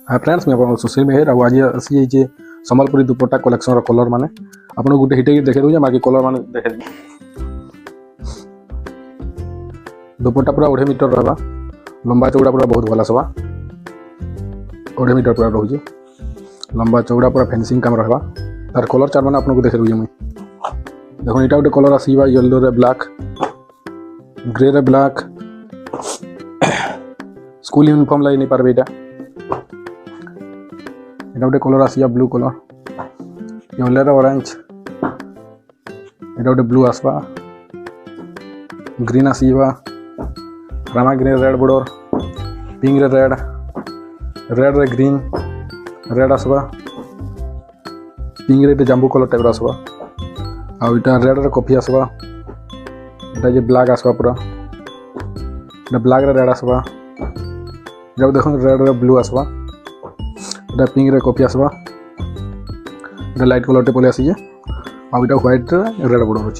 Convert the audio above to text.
Hi friends मैं आपन सुशील मेहर आज आसी जे संबलपुरी दुपट्टा कलेक्शन रो कलर माने आपन गुटे हिटे देखे दउ बाकी कलर माने देखे दुपट्टा पूरा 2.5 मीटर रहबा लंबा चौड़ा पूरा बहुत भला सवा 2.5 मीटर पूरा रहउजे लंबा चौड़ा पूरा फेंसिंग काम रहबा तार कलर चार माने आपन को देखे दउ मैं देखो इटा गुटे कलर आसीबा येलो रे ब्लैक ग्रे रे ब्लैक स्कूल यूनिफॉर्म लाई नहीं पारबे इटा এটা গোটে কলর আসিয়া ব্লু কলর ইয়েলো রে অরেঞ্জ এটা গোটে ব্লু আসবা গ্রিন আসিবা রামা গ্রিন রেড বর্ডর পিঙ্ক রে রেড রেড রে গ্রিन রেড আসবা পিঙ্ক রে জাম্বু কলর টাইপ আসবা আর এটা রেড রে কফি আসবা এটা যে ব্ল্যাক আসবা পুরা এটা ব্ল্যাক রে রেড আসবা जब देखो रेड रे ब्लू आसवा এটা পিঙ্ক রে কপি আসবা এটা লাইট কলর তে পলে আসিয়ে আর এটা হোয়াইট রে রেড বর্ডর আছে।